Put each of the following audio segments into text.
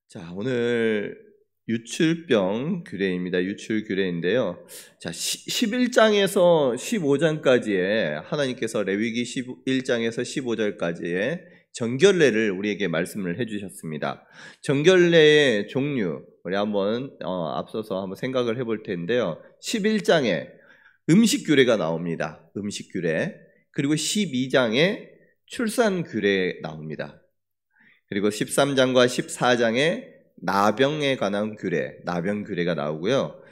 자, 오늘 유출병 규례입니다. 유출 규례인데요. 자, 11장에서 15장까지의 하나님께서 레위기 11장에서 15절까지의 정결례를 우리에게 말씀을 해주셨습니다. 정결례의 종류 우리 한번 앞서서 한번 생각을 해볼 텐데요. 11장에 음식 규례가 나옵니다. 음식 규례. 그리고 12장에 출산 규례 나옵니다. 그리고 13장과 14장에 나병에 관한 규례, 나병 규례가 나오고요.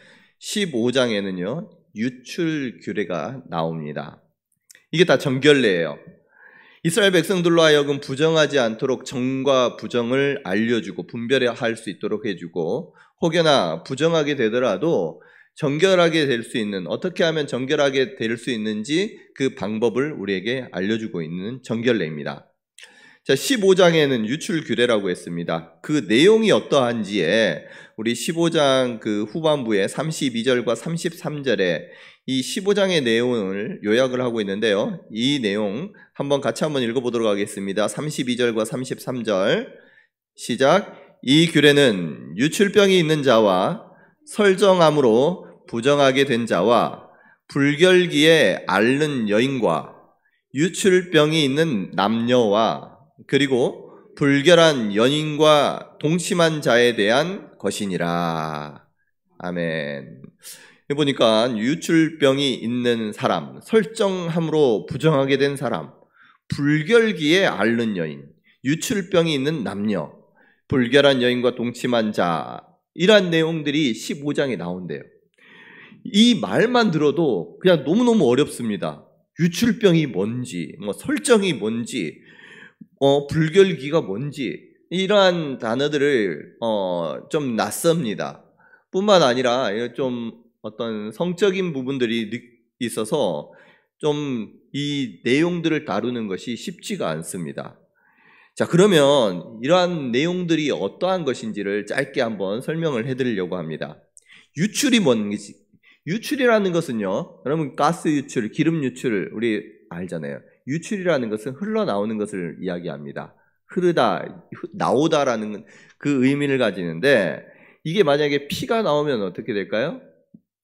15장에는요, 유출 규례가 나옵니다. 이게 다 정결례예요. 이스라엘 백성들로 하여금 부정하지 않도록 정과 부정을 알려주고 분별할 수 있도록 해주고, 혹여나 부정하게 되더라도 정결하게 될 수 있는, 어떻게 하면 정결하게 될 수 있는지 그 방법을 우리에게 알려주고 있는 정결례입니다. 자, 15장에는 유출 규례라고 했습니다. 그 내용이 어떠한지에 우리 15장 그 후반부에 32절과 33절에 이 15장의 내용을 요약을 하고 있는데요. 이 내용 한번 같이 한번 읽어보도록 하겠습니다. 32절과 33절 시작. 이 규례는 유출병이 있는 자와 설정함으로 부정하게 된 자와 불결기에 앓는 여인과 유출병이 있는 남녀와 그리고 불결한 연인과 동침한 자에 대한 것이니라. 아멘. 보니까 유출병이 있는 사람, 설정함으로 부정하게 된 사람, 불결기에 앓는 여인, 유출병이 있는 남녀, 불결한 여인과 동침한 자, 이런 내용들이 15장에 나온대요. 이 말만 들어도 그냥 너무너무 어렵습니다. 유출병이 뭔지, 설정이 뭔지, 불결기가 뭔지 이러한 단어들을 좀 낯섭니다. 뿐만 아니라 좀 어떤 성적인 부분들이 있어서 좀 이 내용들을 다루는 것이 쉽지가 않습니다. 자, 그러면 이러한 내용들이 어떠한 것인지를 짧게 한번 설명을 해드리려고 합니다. 유출이 뭔지, 유출이라는 것은요, 여러분 가스 유출, 기름 유출 우리 알잖아요. 유출이라는 것은 흘러나오는 것을 이야기합니다. 흐르다, 나오다라는 그 의미를 가지는데, 이게 만약에 피가 나오면 어떻게 될까요?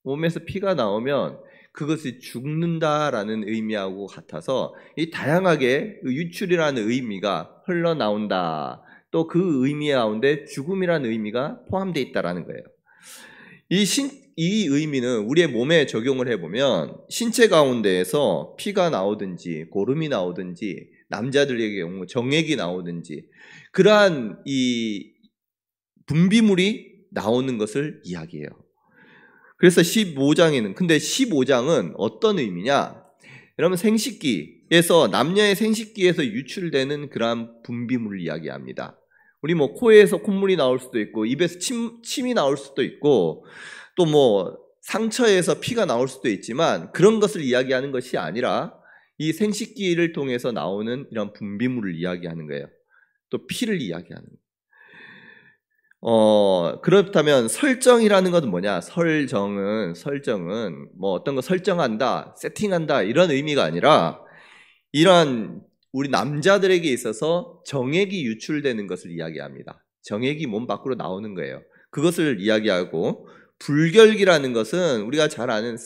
몸에서 피가 나오면 그것이 죽는다라는 의미하고 같아서 이 다양하게 유출이라는 의미가 흘러나온다. 또 그 의미 가운데 죽음이라는 의미가 포함되어 있다라는 거예요. 이 의미는 우리의 몸에 적용을 해보면 신체 가운데에서 피가 나오든지 고름이 나오든지 남자들에게 경우 정액이 나오든지 그러한 이 분비물이 나오는 것을 이야기해요. 그래서 15장에는 근데 15장은 어떤 의미냐? 여러분 생식기에서 남녀의 생식기에서 유출되는 그러한 분비물을 이야기합니다. 우리 코에서 콧물이 나올 수도 있고 입에서 침이 나올 수도 있고 또 상처에서 피가 나올 수도 있지만 그런 것을 이야기하는 것이 아니라 이 생식기를 통해서 나오는 이런 분비물을 이야기하는 거예요. 또 피를 이야기하는 거예요. 그렇다면 설정이라는 것은 뭐냐? 설정은 어떤 거 설정한다, 세팅한다 이런 의미가 아니라 이러한 우리 남자들에게 있어서 정액이 유출되는 것을 이야기합니다. 정액이 몸 밖으로 나오는 거예요. 그것을 이야기하고 불결기라는 것은 우리가 잘 아는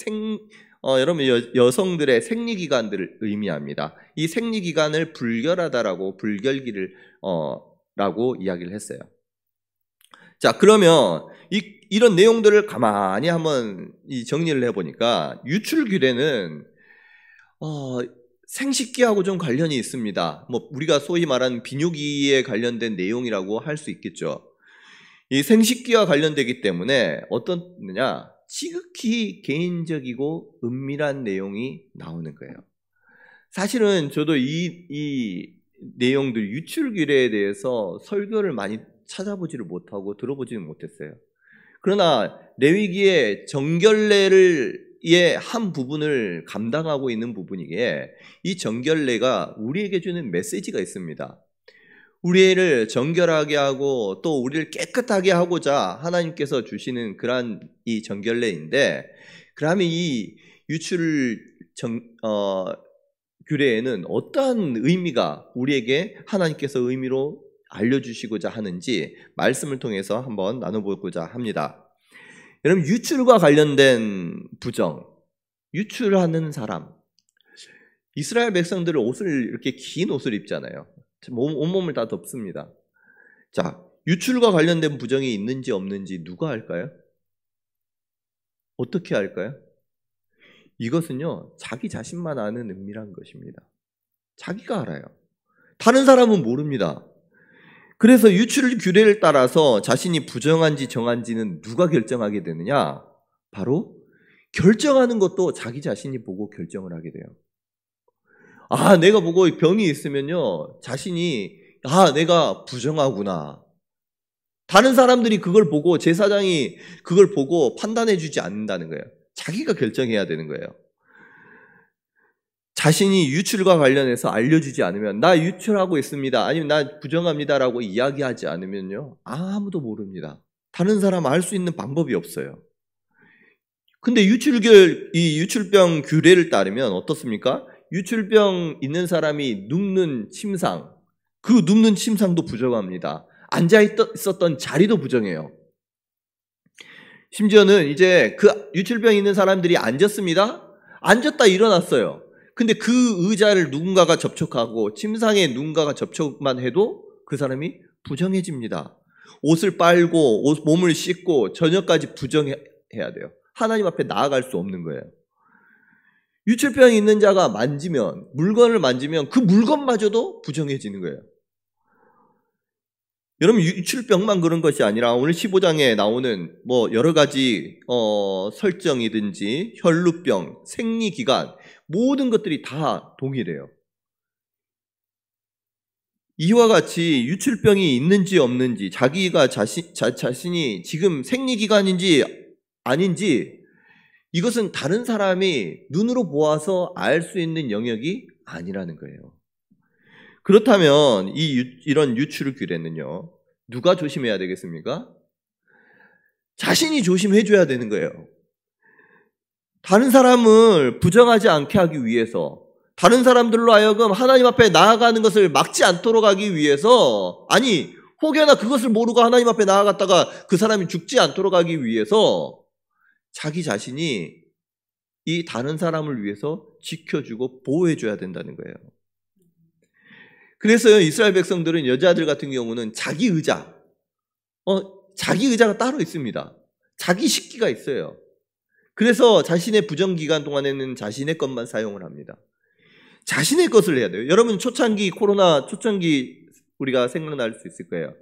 여러분 여성들의 생리기관들을 의미합니다. 이 생리기관을 불결하다라고 불결기를 라고 이야기를 했어요. 자, 그러면 이런 내용들을 가만히 한번 정리를 해보니까 유출 규례는 생식기하고 좀 관련이 있습니다. 우리가 소위 말하는 비뇨기에 관련된 내용이라고 할 수 있겠죠. 이 생식기와 관련되기 때문에 어떻느냐? 지극히 개인적이고 은밀한 내용이 나오는 거예요. 사실은 저도 이 내용들 유출 규례에 대해서 설교를 많이 찾아보지를 못하고 들어보지는 못했어요. 그러나 레위기의 정결례의 한 부분을 감당하고 있는 부분이기에 이 정결례가 우리에게 주는 메시지가 있습니다. 우리를 정결하게 하고 또 우리를 깨끗하게 하고자 하나님께서 주시는 그러한 이 정결례인데, 그러면 이 유출 규례에는 어떠한 의미가 우리에게 하나님께서 의미로 알려주시고자 하는지 말씀을 통해서 한번 나눠보고자 합니다. 여러분, 유출과 관련된 부정, 유출하는 사람, 이스라엘 백성들은 옷을 이렇게 긴 옷을 입잖아요. 온몸을 다 덮습니다. 자, 유출과 관련된 부정이 있는지 없는지 누가 알까요? 어떻게 알까요? 이것은요, 자기 자신만 아는 은밀한 것입니다. 자기가 알아요. 다른 사람은 모릅니다. 그래서 유출 규례를 따라서 자신이 부정한지 정한지는 누가 결정하게 되느냐? 바로 결정하는 것도 자기 자신이 보고 결정을 하게 돼요. 아, 내가 보고 병이 있으면요, 자신이 내가 부정하구나. 다른 사람들이 그걸 보고, 제사장이 그걸 보고 판단해 주지 않는다는 거예요. 자기가 결정해야 되는 거예요. 자신이 유출과 관련해서 알려주지 않으면, 나 유출하고 있습니다, 아니면 나 부정합니다라고 이야기하지 않으면요, 아무도 모릅니다. 다른 사람 알 수 있는 방법이 없어요. 근데 이 유출병 규례를 따르면 어떻습니까? 유출병 있는 사람이 눕는 침상, 그 눕는 침상도 부정합니다. 앉아 있었던 자리도 부정해요. 심지어는 이제 그 유출병 있는 사람들이 앉았습니다. 앉았다 일어났어요. 근데 그 의자를 누군가가 접촉하고 침상에 누군가가 접촉만 해도 그 사람이 부정해집니다. 옷을 빨고 몸을 씻고 저녁까지 부정해야 돼요. 하나님 앞에 나아갈 수 없는 거예요. 유출병이 있는 자가 물건을 만지면 그 물건마저도 부정해지는 거예요. 여러분, 유출병만 그런 것이 아니라 오늘 15장에 나오는 여러 가지 설정이든지 혈루병, 생리기간, 모든 것들이 다 동일해요. 이와 같이 유출병이 있는지 없는지, 자기가 자신이 지금 생리기간인지 아닌지, 이것은 다른 사람이 눈으로 보아서 알 수 있는 영역이 아니라는 거예요. 그렇다면 이런 유출 규례는요, 누가 조심해야 되겠습니까? 자신이 조심해 줘야 되는 거예요. 다른 사람을 부정하지 않게 하기 위해서, 다른 사람들로 하여금 하나님 앞에 나아가는 것을 막지 않도록 하기 위해서, 아니 혹여나 그것을 모르고 하나님 앞에 나아갔다가 그 사람이 죽지 않도록 하기 위해서 자기 자신이 이 다른 사람을 위해서 지켜주고 보호해줘야 된다는 거예요. 그래서 이스라엘 백성들은, 여자들 같은 경우는 자기 의자가 따로 있습니다. 자기 식기가 있어요. 그래서 자신의 부정기간 동안에는 자신의 것만 사용을 합니다. 자신의 것을 해야 돼요. 여러분, 코로나 초창기 우리가 생각날 수 있을 거예요.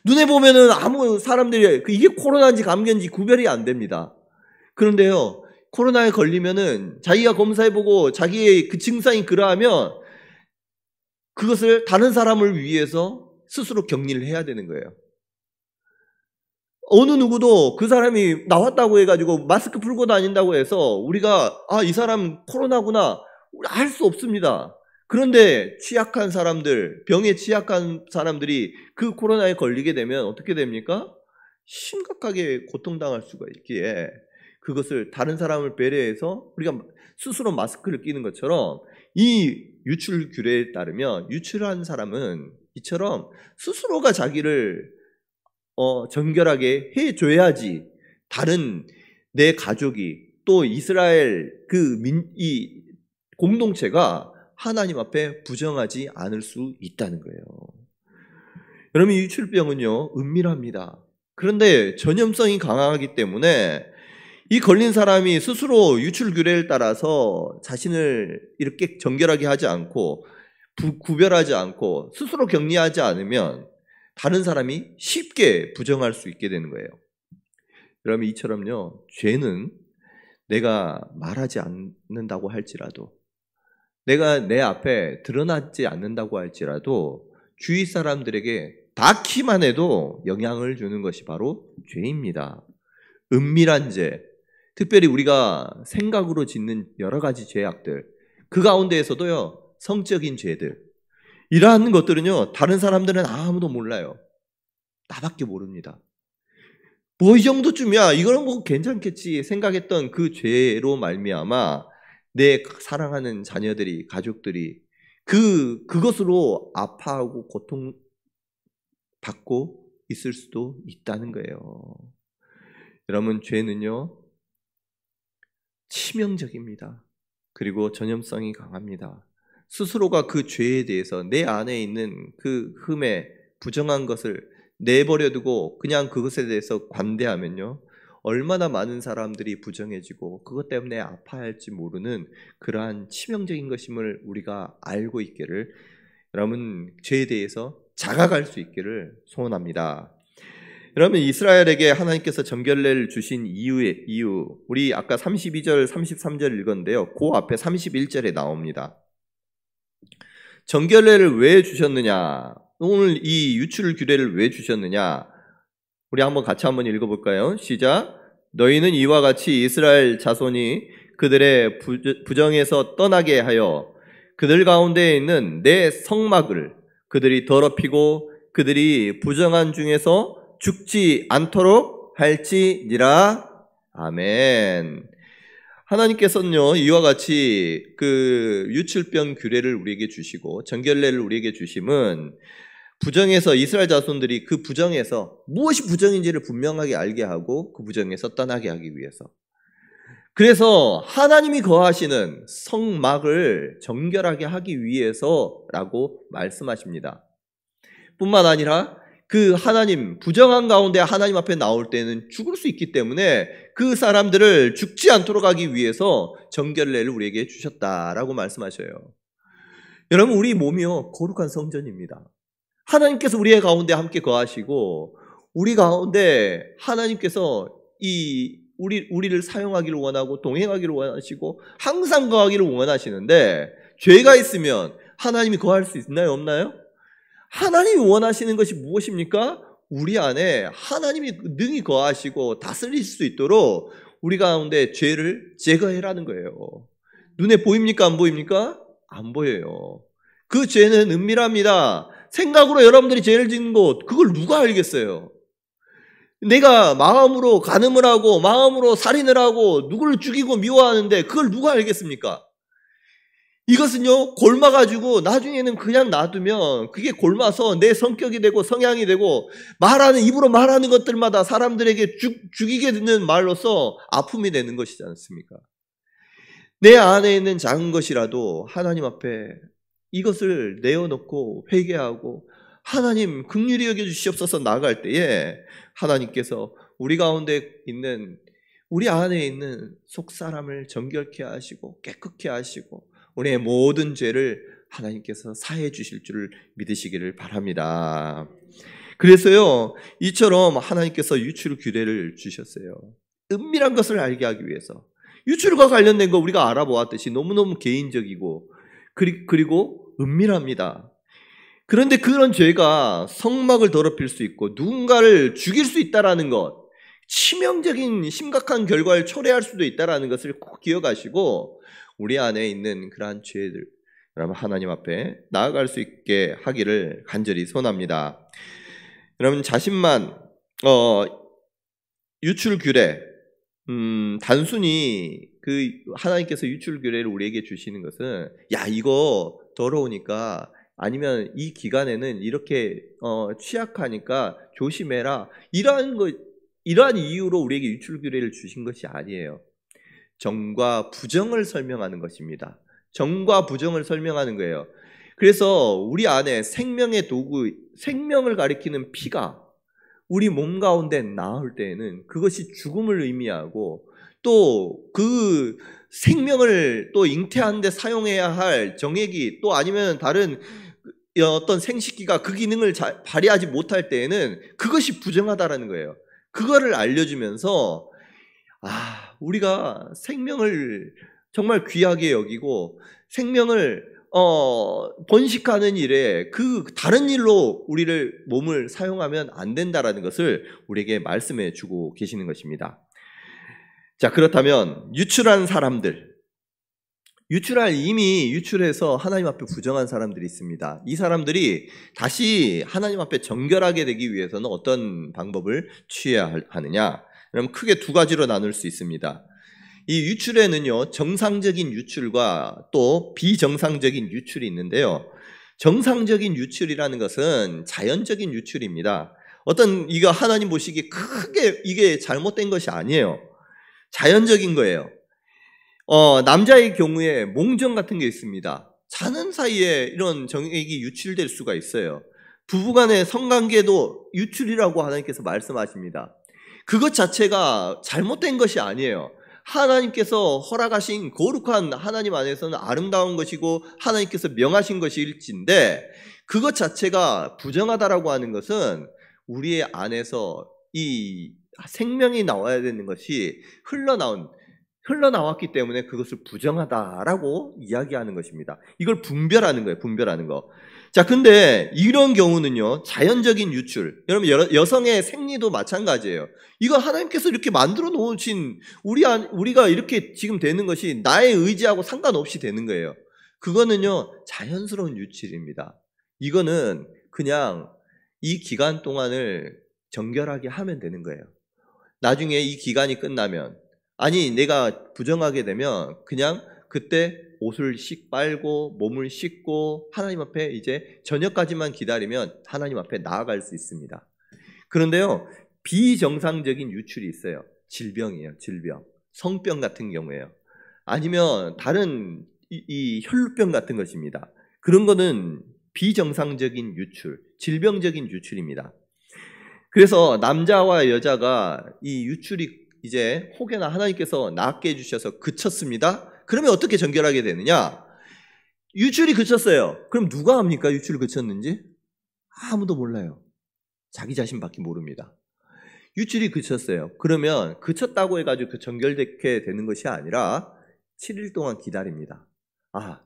눈에 보면은 사람들이 이게 코로나인지 감기인지 구별이 안 됩니다. 그런데요, 코로나에 걸리면은 자기가 검사해보고 자기의 그 증상이 그러하면 그것을 다른 사람을 위해서 스스로 격리를 해야 되는 거예요. 어느 누구도 그 사람이 나왔다고 해가지고 마스크 풀고 다닌다고 해서 우리가 이 사람 코로나구나 알 수 없습니다. 그런데 취약한 사람들, 병에 취약한 사람들이 그 코로나에 걸리게 되면 어떻게 됩니까? 심각하게 고통당할 수가 있기에 그것을 다른 사람을 배려해서 우리가 스스로 마스크를 끼는 것처럼, 이 유출 규례에 따르면 유출한 사람은 이처럼 스스로가 자기를 정결하게 해줘야지 다른 내 가족이, 또 이스라엘 이 공동체가 하나님 앞에 부정하지 않을 수 있다는 거예요. 여러분, 이 유출병은요, 은밀합니다. 그런데 전염성이 강하기 때문에 이 걸린 사람이 스스로 유출 규례를 따라서 자신을 이렇게 정결하게 하지 않고 구별하지 않고 스스로 격리하지 않으면 다른 사람이 쉽게 부정할 수 있게 되는 거예요. 여러분, 이처럼요, 죄는 내가 말하지 않는다고 할지라도, 내가 내 앞에 드러나지 않는다고 할지라도 주위 사람들에게 닿기만 해도 영향을 주는 것이 바로 죄입니다. 은밀한 죄, 특별히 우리가 생각으로 짓는 여러 가지 죄악들, 그 가운데에서도요, 성적인 죄들, 이러한 것들은요, 다른 사람들은 아무도 몰라요. 나밖에 모릅니다. 이 정도쯤이야, 이거는 괜찮겠지 생각했던 그 죄로 말미암아 내 사랑하는 자녀들이, 가족들이 그것으로 아파하고 갖고 있을 수도 있다는 거예요. 여러분, 죄는요 치명적입니다. 그리고 전염성이 강합니다. 스스로가 그 죄에 대해서 내 안에 있는 그 흠에 부정한 것을 내버려두고 그냥 그것에 대해서 관대하면요 얼마나 많은 사람들이 부정해지고 그것 때문에 아파할지 모르는 그러한 치명적인 것임을 우리가 알고 있기를, 여러분 죄에 대해서 자각할 수 있기를 소원합니다. 여러분, 이스라엘에게 하나님께서 정결례를 주신 이유, 우리 아까 32절 33절 읽었는데요 그 앞에 31절에 나옵니다. 정결례를 왜 주셨느냐, 오늘 이 유출 규례를 왜 주셨느냐, 우리 한번 같이 한번 읽어볼까요? 시작. 너희는 이와 같이 이스라엘 자손이 그들의 부정에서 떠나게 하여 그들 가운데 있는 내 성막을 그들이 더럽히고 그들이 부정한 중에서 죽지 않도록 할지니라. 아멘. 하나님께서는요 이와 같이 그 유출병 규례를 우리에게 주시고 정결례를 우리에게 주심은 부정에서, 이스라엘 자손들이 그 부정에서 무엇이 부정인지를 분명하게 알게 하고 그 부정에서 떠나게 하기 위해서, 그래서 하나님이 거하시는 성막을 정결하게 하기 위해서라고 말씀하십니다. 뿐만 아니라 그 하나님, 부정한 가운데 하나님 앞에 나올 때는 죽을 수 있기 때문에 그 사람들을 죽지 않도록 하기 위해서 정결례를 우리에게 주셨다라고 말씀하셔요. 여러분, 우리 몸이요 거룩한 성전입니다. 하나님께서 우리의 가운데 함께 거하시고 우리 가운데 하나님께서 우리를 사용하기를 원하고 동행하기를 원하시고 항상 거하기를 원하시는데, 죄가 있으면 하나님이 거할 수 있나요, 없나요? 하나님이 원하시는 것이 무엇입니까? 우리 안에 하나님이 능히 거하시고 다스릴 수 있도록 우리 가운데 죄를 제거해라는 거예요. 눈에 보입니까, 안 보입니까? 안 보여요. 그 죄는 은밀합니다. 생각으로 여러분들이 죄를 짓는 것, 그걸 누가 알겠어요? 내가 마음으로 간음을 하고 마음으로 살인을 하고 누구를 죽이고 미워하는데 그걸 누가 알겠습니까? 이것은요 골마가지고 나중에는 그냥 놔두면 그게 골마서 내 성격이 되고 성향이 되고 입으로 말하는 것들마다 사람들에게 죽이게 되는 말로서 아픔이 되는 것이지 않습니까? 내 안에 있는 작은 것이라도 하나님 앞에 이것을 내어놓고 회개하고 하나님 긍휼히 여겨주시옵소서 나아갈 때에 하나님께서 우리 가운데 있는, 우리 안에 있는 속사람을 정결케 하시고 깨끗게 하시고 우리의 모든 죄를 하나님께서 사해 주실 줄을 믿으시기를 바랍니다. 그래서요 이처럼 하나님께서 유출 규례를 주셨어요. 은밀한 것을 알게 하기 위해서. 유출과 관련된 거 우리가 알아보았듯이 너무너무 개인적이고 그리고 은밀합니다. 그런데 그런 죄가 성막을 더럽힐 수 있고 누군가를 죽일 수 있다는 것, 치명적인 심각한 결과를 초래할 수도 있다는 것을 꼭 기억하시고 우리 안에 있는 그러한 죄들, 여러분 하나님 앞에 나아갈 수 있게 하기를 간절히 소원합니다. 여러분 자신만 유출 규례, 단순히 그 하나님께서 유출 규례를 우리에게 주시는 것은 야 이거 더러우니까, 아니면 이 기간에는 이렇게 취약하니까 조심해라, 이러한 이유로 우리에게 유출 규례를 주신 것이 아니에요. 정과 부정을 설명하는 것입니다. 정과 부정을 설명하는 거예요. 그래서 우리 안에 생명의 도구, 생명을 가리키는 피가 우리 몸 가운데 나올 때에는 그것이 죽음을 의미하고 또 그 생명을 또 잉태하는 데 사용해야 할 정액이 또 아니면 다른 어떤 생식기가 그 기능을 발휘하지 못할 때에는 그것이 부정하다라는 거예요. 그거를 알려주면서 우리가 생명을 정말 귀하게 여기고 생명을 번식하는 일에 그 다른 일로 우리를 몸을 사용하면 안 된다라는 것을 우리에게 말씀해 주고 계시는 것입니다. 자, 그렇다면 유출한 사람들, 이미 유출해서 하나님 앞에 부정한 사람들이 있습니다. 이 사람들이 다시 하나님 앞에 정결하게 되기 위해서는 어떤 방법을 취해야 하느냐? 그럼 크게 두 가지로 나눌 수 있습니다. 이 유출에는요 정상적인 유출과 또 비정상적인 유출이 있는데요, 정상적인 유출이라는 것은 자연적인 유출입니다. 이거 하나님 보시기에 크게 이게 잘못된 것이 아니에요. 자연적인 거예요. 남자의 경우에 몽정 같은 게 있습니다. 자는 사이에 이런 정액이 유출될 수가 있어요. 부부간의 성관계도 유출이라고 하나님께서 말씀하십니다. 그것 자체가 잘못된 것이 아니에요. 하나님께서 허락하신 거룩한 하나님 안에서는 아름다운 것이고 하나님께서 명하신 것일진데, 그것 자체가 부정하다라고 하는 것은 우리의 안에서 이 생명이 나와야 되는 것이 흘러나왔기 때문에 그것을 부정하다라고 이야기하는 것입니다. 이걸 분별하는 거예요. 분별하는 거. 자, 근데 이런 경우는요, 자연적인 유출. 여러분, 여성의 생리도 마찬가지예요. 이거 하나님께서 이렇게 만들어 놓으신 우리가 이렇게 지금 되는 것이 나의 의지하고 상관없이 되는 거예요. 그거는요, 자연스러운 유출입니다. 이거는 그냥 이 기간 동안을 정결하게 하면 되는 거예요. 나중에 이 기간이 끝나면, 아니 내가 부정하게 되면 그냥 그때 옷을 빨고 몸을 씻고 하나님 앞에 이제 저녁까지만 기다리면 하나님 앞에 나아갈 수 있습니다. 그런데요, 비정상적인 유출이 있어요. 질병이에요. 질병. 성병 같은 경우에요. 아니면 다른 이 혈루병 같은 것입니다. 그런 거는 비정상적인 유출, 질병적인 유출입니다. 그래서 남자와 여자가 이 유출이 이제 혹여나 하나님께서 낫게 해주셔서 그쳤습니다. 그러면 어떻게 정결하게 되느냐? 유출이 그쳤어요. 그럼 누가 합니까? 유출이 그쳤는지? 아무도 몰라요. 자기 자신밖에 모릅니다. 유출이 그쳤어요. 그러면 그쳤다고 해가지고 그 정결되게 되는 것이 아니라 7일 동안 기다립니다.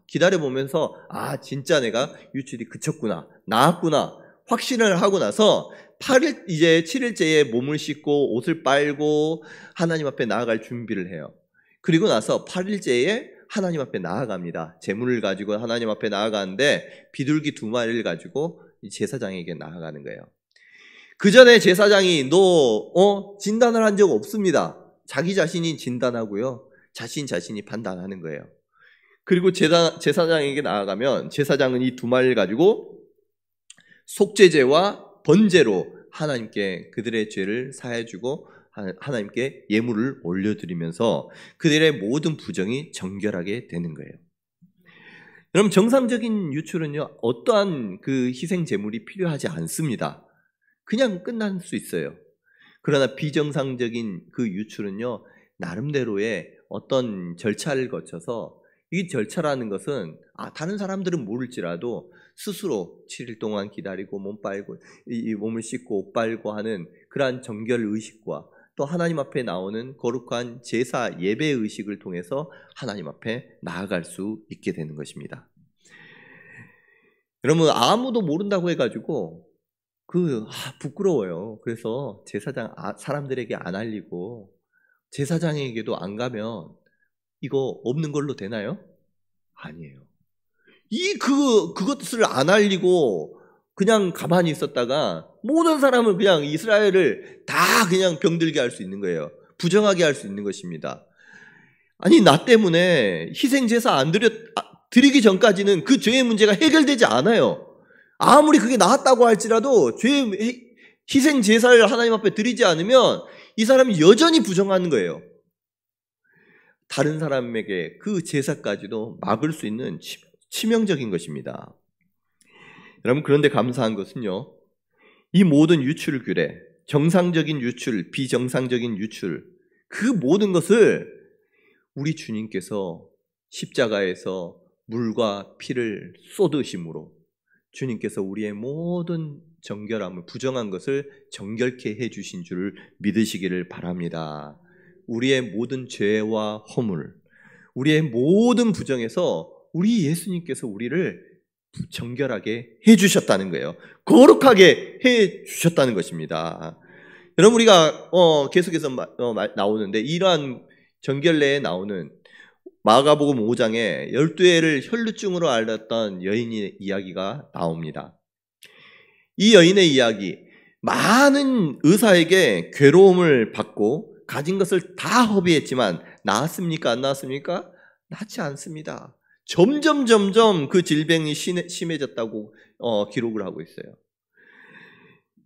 기다려보면서 진짜 내가 유출이 그쳤구나, 나았구나 확신을 하고 나서 8일, 이제 7일째에 몸을 씻고 옷을 빨고 하나님 앞에 나아갈 준비를 해요. 그리고 나서 8일째에 하나님 앞에 나아갑니다. 제물을 가지고 하나님 앞에 나아가는데 비둘기 2마리를 가지고 제사장에게 나아가는 거예요. 그 전에 제사장이 진단을 한 적 없습니다. 자기 자신이 진단하고요, 자신이 판단하는 거예요. 그리고 제사장에게 나아가면 제사장은 이 2마리를 가지고 속죄제와 번제로 하나님께 그들의 죄를 사해주고 하나님께 예물을 올려드리면서 그들의 모든 부정이 정결하게 되는 거예요. 여러분, 정상적인 유출은요, 어떠한 그 희생 제물이 필요하지 않습니다. 그냥 끝날 수 있어요. 그러나 비정상적인 그 유출은요, 나름대로의 어떤 절차를 거쳐서, 이 절차라는 것은 다른 사람들은 모를지라도 스스로 7일 동안 기다리고 몸 빨고 이 몸을 씻고 옷 빨고 하는 그러한 정결 의식과 또 하나님 앞에 나오는 거룩한 제사 예배 의식을 통해서 하나님 앞에 나아갈 수 있게 되는 것입니다. 여러분, 아무도 모른다고 해가지고 부끄러워요. 그래서 제사장 사람들에게 안 알리고 제사장에게도 안 가면 이거 없는 걸로 되나요? 아니에요. 그것을 안 알리고 그냥 가만히 있었다가 모든 사람을 그냥 이스라엘을 다 그냥 병들게 할 수 있는 거예요. 부정하게 할 수 있는 것입니다. 아니, 나 때문에 희생제사 드리기 전까지는 그 죄의 문제가 해결되지 않아요. 아무리 그게 나았다고 할지라도 희생제사를 하나님 앞에 드리지 않으면 이 사람이 여전히 부정하는 거예요. 다른 사람에게 그 제사까지도 막을 수 있는 치명적인 것입니다. 여러분, 그런데 감사한 것은요, 이 모든 유출 규례, 정상적인 유출, 비정상적인 유출, 그 모든 것을 우리 주님께서 십자가에서 물과 피를 쏟으심으로 주님께서 우리의 모든 정결함을, 부정한 것을 정결케 해주신 줄을 믿으시기를 바랍니다. 우리의 모든 죄와 허물, 우리의 모든 부정에서 우리 예수님께서 우리를 정결하게 해주셨다는 거예요. 거룩하게 해주셨다는 것입니다. 여러분, 우리가 계속해서 나오는데, 이러한 정결례에 나오는 마가복음 5장에 12해를 혈루증으로 앓았던 여인의 이야기가 나옵니다. 이 여인의 이야기, 많은 의사에게 괴로움을 받고 가진 것을 다 허비했지만 나았습니까? 안 나았습니까? 낫지 않습니다. 점점 그 질병이 심해졌다고 기록을 하고 있어요.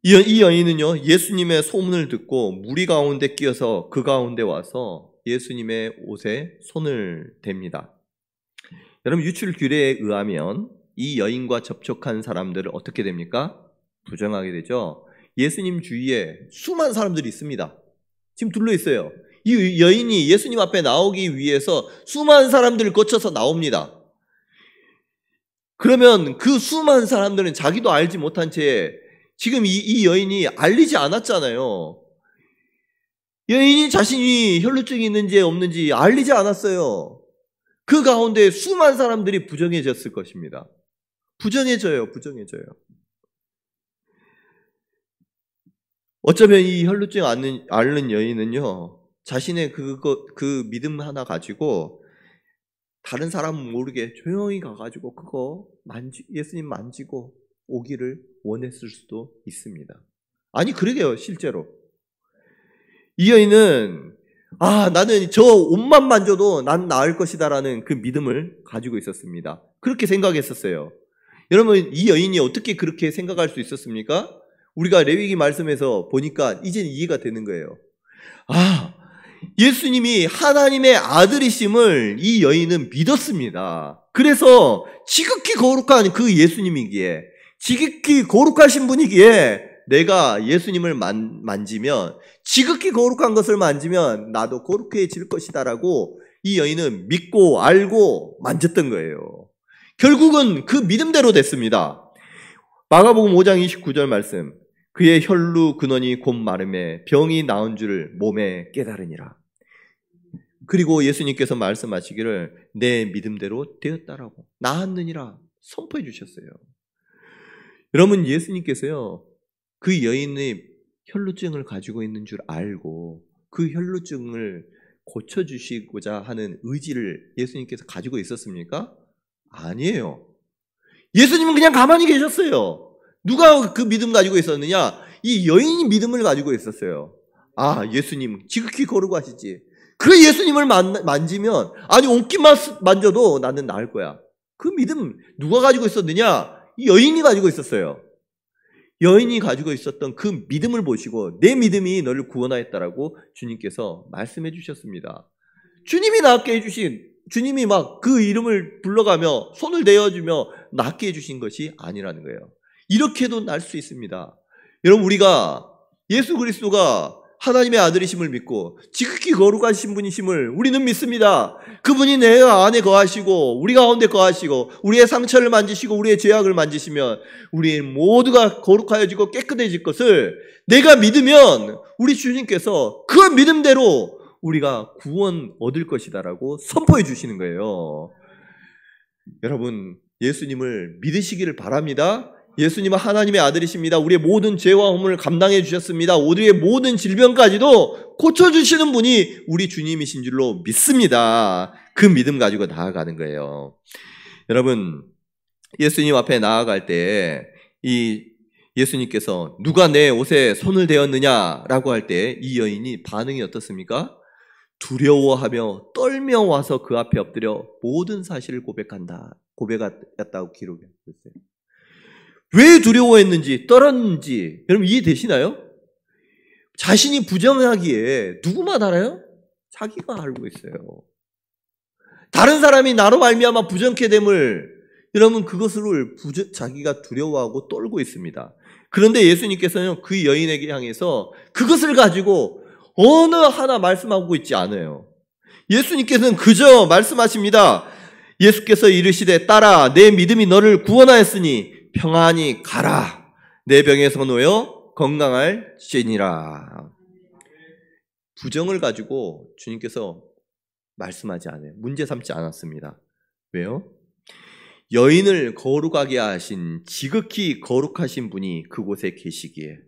이 여인은요, 예수님의 소문을 듣고 무리 가운데 끼어서 그 가운데 와서 예수님의 옷에 손을 댑니다. 여러분, 유출 규례에 의하면 이 여인과 접촉한 사람들을 어떻게 됩니까? 부정하게 되죠. 예수님 주위에 수많은 사람들이 있습니다. 지금 둘러 있어요. 이 여인이 예수님 앞에 나오기 위해서 수많은 사람들을 거쳐서 나옵니다. 그러면 그 수많은 사람들은 자기도 알지 못한 채 지금 이 여인이 알리지 않았잖아요. 여인이 자신이 혈루증이 있는지 없는지 알리지 않았어요. 그 가운데 수많은 사람들이 부정해졌을 것입니다. 부정해져요. 어쩌면 이 혈루증 앓는 여인은요, 자신의 그 믿음 하나 가지고 다른 사람은 모르게 조용히 가가지고 그거 예수님 만지고 오기를 원했을 수도 있습니다. 아니, 그러게요, 실제로. 이 여인은, 나는 저 옷만 만져도 난 나을 것이다라는 그 믿음을 가지고 있었습니다. 그렇게 생각했었어요. 여러분, 이 여인이 어떻게 그렇게 생각할 수 있었습니까? 우리가 레위기 말씀에서 보니까 이제는 이해가 되는 거예요. 예수님이 하나님의 아들이심을 이 여인은 믿었습니다. 그래서 지극히 거룩한 그 예수님이기에, 지극히 거룩하신 분이기에 내가 예수님을 만지면, 지극히 거룩한 것을 만지면 나도 거룩해질 것이다라고 이 여인은 믿고 알고 만졌던 거예요. 결국은 그 믿음대로 됐습니다. 마가복음 5장 29절 말씀, 그의 혈루 근원이 곧 마름에 병이 나은 줄을 몸에 깨달으니라. 그리고 예수님께서 말씀하시기를 내 믿음대로 되었다라고, 나았느니라 선포해 주셨어요. 여러분, 예수님께서요, 그 여인의 혈루증을 가지고 있는 줄 알고 그 혈루증을 고쳐주시고자 하는 의지를 예수님께서 가지고 있었습니까? 아니에요. 예수님은 그냥 가만히 계셨어요. 누가 그 믿음 가지고 있었느냐? 이 여인이 믿음을 가지고 있었어요. 예수님 지극히 거룩하시지. 그 예수님을 만지면, 옷깃만 만져도 나는 나을 거야. 그 믿음 누가 가지고 있었느냐? 이 여인이 가지고 있었어요. 여인이 가지고 있었던 그 믿음을 보시고 내 믿음이 너를 구원하였다라고 주님께서 말씀해 주셨습니다. 주님이 낫게 해주신, 주님이 막 그 이름을 불러가며 손을 대어주며 낫게 해주신 것이 아니라는 거예요. 이렇게도 날 수 있습니다. 여러분, 우리가 예수 그리스도가 하나님의 아들이심을 믿고 지극히 거룩하신 분이심을 우리는 믿습니다. 그분이 내 안에 거하시고 우리 가운데 거하시고 우리의 상처를 만지시고 우리의 죄악을 만지시면 우리 모두가 거룩하여지고 깨끗해질 것을 내가 믿으면 우리 주님께서 그 믿음대로 우리가 구원 얻을 것이다라고 선포해 주시는 거예요. 여러분, 예수님을 믿으시기를 바랍니다. 예수님은 하나님의 아들이십니다. 우리의 모든 죄와 허물을 감당해 주셨습니다. 우리의 모든 질병까지도 고쳐주시는 분이 우리 주님이신 줄로 믿습니다. 그 믿음 가지고 나아가는 거예요. 여러분, 예수님 앞에 나아갈 때 이 예수님께서 누가 내 옷에 손을 대었느냐라고 할 때 이 여인이 반응이 어떻습니까? 두려워하며 떨며 와서 그 앞에 엎드려 모든 사실을 고백했다고 기록했어요. 왜 두려워했는지 떨었는지 여러분 이해되시나요? 자신이 부정하기에 누구만 알아요? 자기가 알고 있어요. 다른 사람이 나로 말미암아 부정케 됨을 여러분 그것을 자기가 두려워하고 떨고 있습니다. 그런데 예수님께서는 그 여인에게 향해서 그것을 가지고 어느 하나 말씀하고 있지 않아요. 예수님께서는 그저 말씀하십니다. 예수께서 이르시되 딸아 내 믿음이 너를 구원하였으니 평안히 가라. 내 병에서 놓여 건강할지니라. 부정을 가지고 주님께서 말씀하지 않아요. 문제 삼지 않았습니다. 왜요? 여인을 거룩하게 하신 지극히 거룩하신 분이 그곳에 계시기에,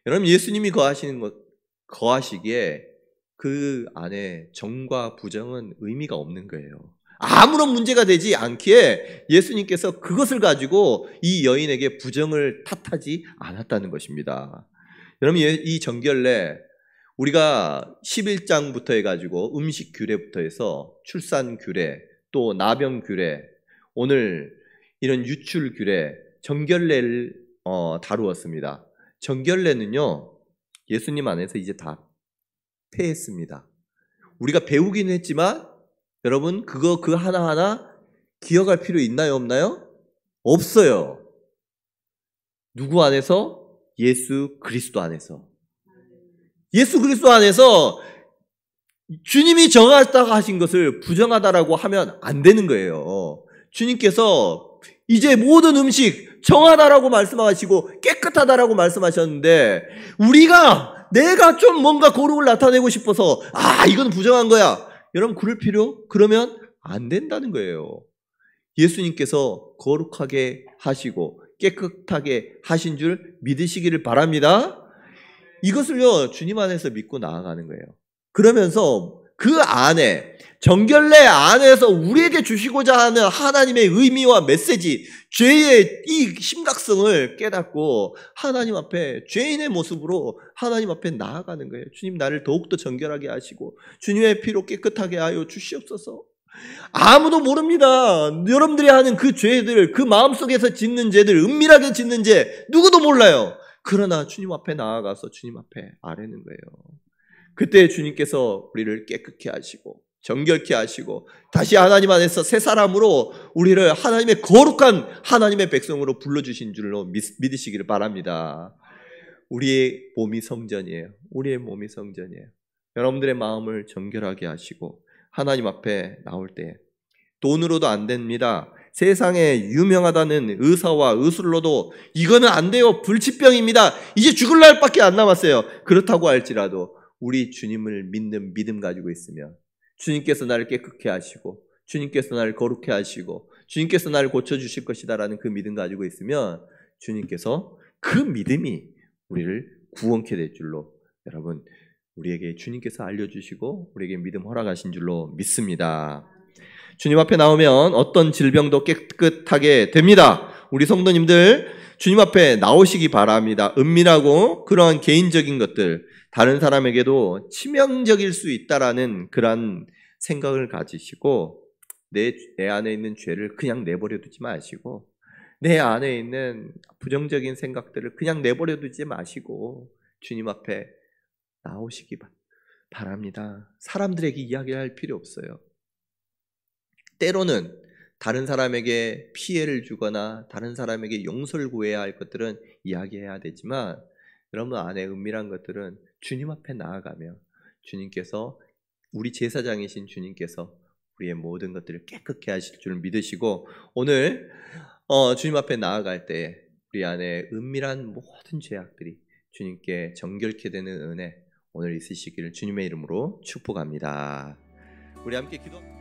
여러분 예수님이 거하시기에 그 안에 정과 부정은 의미가 없는 거예요. 아무런 문제가 되지 않기에 예수님께서 그것을 가지고 이 여인에게 부정을 탓하지 않았다는 것입니다. 여러분 이 정결례 우리가 11장부터 해가지고 음식 규례부터 해서 출산 규례 또 나병규례, 오늘 이런 유출규례, 정결례를 다루었습니다. 정결례는요, 예수님 안에서 이제 다 폐했습니다. 우리가 배우긴 했지만 여러분 그 하나하나 기억할 필요 있나요, 없나요? 없어요. 누구 안에서? 예수 그리스도 안에서. 예수 그리스도 안에서 주님이 정하다고 하신 것을 부정하다라고 하면 안 되는 거예요. 주님께서 이제 모든 음식 정하다라고 말씀하시고 깨끗하다라고 말씀하셨는데 내가 좀 뭔가 거룩을 나타내고 싶어서 이건 부정한 거야. 여러분 그러면 안 된다는 거예요. 예수님께서 거룩하게 하시고 깨끗하게 하신 줄 믿으시기를 바랍니다. 이것을요, 주님 안에서 믿고 나아가는 거예요. 그러면서 그 안에, 정결례 안에서 우리에게 주시고자 하는 하나님의 의미와 메시지, 죄의 이 심각성을 깨닫고 하나님 앞에 죄인의 모습으로 하나님 앞에 나아가는 거예요. 주님, 나를 더욱더 정결하게 하시고 주님의 피로 깨끗하게 하여 주시옵소서. 아무도 모릅니다. 여러분들이 하는 그 죄들, 그 마음속에서 짓는 죄들, 은밀하게 짓는 죄 누구도 몰라요. 그러나 주님 앞에 나아가서 주님 앞에 아뢰는 거예요. 그때 주님께서 우리를 깨끗게 하시고 정결케 하시고 다시 하나님 안에서 새 사람으로 우리를 하나님의 거룩한 하나님의 백성으로 불러주신 줄로 믿으시기를 바랍니다. 우리의 몸이 성전이에요. 우리의 몸이 성전이에요. 여러분들의 마음을 정결하게 하시고 하나님 앞에 나올 때 돈으로도 안 됩니다. 세상에 유명하다는 의사와 의술로도 이거는 안 돼요. 불치병입니다. 이제 죽을 날밖에 안 남았어요. 그렇다고 할지라도 우리 주님을 믿는 믿음 가지고 있으면 주님께서 나를 깨끗게 하시고 주님께서 나를 거룩해 하시고 주님께서 나를 고쳐주실 것이다라는 그 믿음 가지고 있으면 주님께서 그 믿음이 우리를 구원케 될 줄로 여러분 우리에게 주님께서 알려주시고 우리에게 믿음 허락하신 줄로 믿습니다. 주님 앞에 나오면 어떤 질병도 깨끗하게 됩니다. 우리 성도님들 주님 앞에 나오시기 바랍니다. 은밀하고 그러한 개인적인 것들 다른 사람에게도 치명적일 수 있다라는 그런 생각을 가지시고 내 안에 있는 죄를 그냥 내버려 두지 마시고 내 안에 있는 부정적인 생각들을 그냥 내버려 두지 마시고 주님 앞에 나오시기 바랍니다. 사람들에게 이야기할 필요 없어요. 때로는 다른 사람에게 피해를 주거나 다른 사람에게 용서를 구해야 할 것들은 이야기해야 되지만 여러분 안에 은밀한 것들은 주님 앞에 나아가며 주님께서 우리 제사장이신 주님께서 우리의 모든 것들을 깨끗게 하실 줄 믿으시고 오늘 주님 앞에 나아갈 때 우리 안에 은밀한 모든 죄악들이 주님께 정결케 되는 은혜 오늘 있으시기를 주님의 이름으로 축복합니다. 우리 함께 기도.